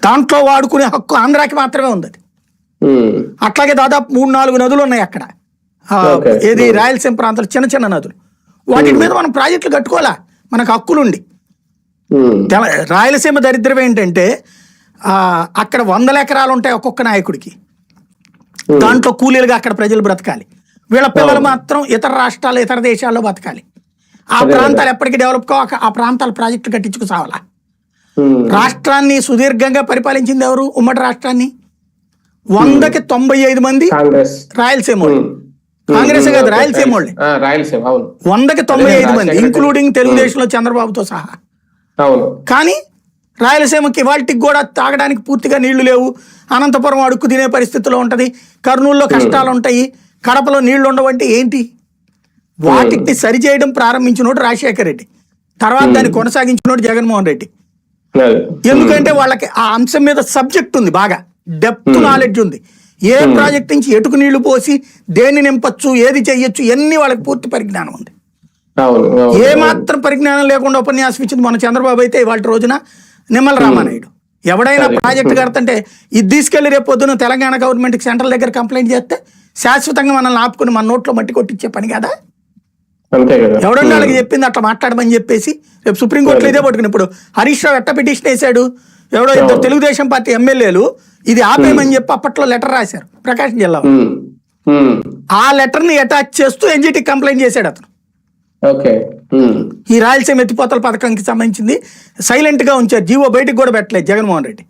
దాంట్లో వాడుకునే హక్కు ఆంధ్రాకి మాత్రమే ఉంది. అట్లాగే దాదాపు 3-4 నదులు ఉన్నాయి అక్కడ. ఏది రాయలసీమ ప్రాంతాలు చిన్న చిన్న నదులు, వాటి మీద మనం ప్రాజెక్టులు కట్టుకోవాలా మనకు హక్కులుండి. రాయలసీమ దరిద్రం ఏంటంటే అక్కడ 100 ఎకరాలు ఉంటాయి ఒక్కొక్క నాయకుడికి, దాంట్లో కూలీలుగా అక్కడ ప్రజలు బ్రతకాలి, వీళ్ళ పిల్లలు మాత్రం ఇతర రాష్ట్రాలు ఇతర దేశాల్లో బతకాలి. ఆ ప్రాంతాలు ఎప్పటికీ డెవలప్ కాక ఆ ప్రాంతాల ప్రాజెక్టులు కట్టించుకు సావాలా. రాష్ట్రాన్ని సుదీర్ఘంగా పరిపాలించింది ఎవరు? ఉమ్మడి రాష్ట్రాన్ని 100కి 95 మంది రాయలసీమ వాళ్ళు, కాంగ్రెస్ కాదు రాయలసీమ వాళ్ళే. 100కి 95 మంది ఇంక్లూడింగ్ తెలుగుదేశంలో చంద్రబాబుతో సహా. కానీ రాయలసీమకి వాటికి కూడా తాగడానికి పూర్తిగా నీళ్లు లేవు. అనంతపురం అడుక్కు తినే పరిస్థితిలో ఉంటది, కర్నూలులో కష్టాలు ఉంటాయి, కడపలో నీళ్లు ఉండవంటే ఏంటి? వాటిని సరిచేయడం ప్రారంభించినోడు రాజశేఖర రెడ్డి, తర్వాత దాన్ని కొనసాగించినోడు జగన్మోహన్ రెడ్డి. ఎందుకంటే వాళ్ళకి ఆ అంశం మీద సబ్జెక్ట్ ఉంది, బాగా డెప్త్ నాలెడ్జ్ ఉంది. ఏ ప్రాజెక్ట్ నుంచి ఎటుకు నీళ్లు పోసి దేన్ని నింపచ్చు, ఏది చెయ్యొచ్చు, ఇవన్నీ వాళ్ళకి పూర్తి పరిజ్ఞానం ఉంది. ఏ మాత్రం పరిజ్ఞానం లేకుండా ఉపన్యాసం ఇచ్చింది మన చంద్రబాబు అయితే ఇవాళ రోజున నిమ్మల రామానాయుడు. ఎవడైనా ప్రాజెక్టు కడతంటే ఇది తీసుకెళ్లి రేపు పొద్దున తెలంగాణ గవర్నమెంట్కి సెంట్రల్ దగ్గర కంప్లైంట్ చేస్తే శాశ్వతంగా మనల్ని ఆపుకుని మన నోట్లో మట్టి కొట్టించే పని కదా. ఎవడన్నా వాళ్ళకి చెప్పింది అట్లా మాట్లాడమని చెప్పేసి రేపు సుప్రీంకోర్టులో ఇదే పట్టుకుని. ఇప్పుడు హరీష్ రావు ఎట్ట పిటిషన్ వేశాడు, ఎవడో 2 తెలుగుదేశం పార్టీ ఎమ్మెల్యేలు ఇది ఆపేయమని చెప్పి అప్పట్లో లెటర్ రాశారు ప్రకాశం జిల్లాలో. ఆ లెటర్ ని అటాచ్ చేస్తూ ఎన్జిటి కంప్లైంట్ చేశాడు అతను. ఈ రాయలసీమ ఎత్తిపోతల పథకానికి సంబంధించింది సైలెంట్ గా ఉంచారు, జీవో బయటకు కూడా పెట్టలేదు జగన్మోహన్ రెడ్డి.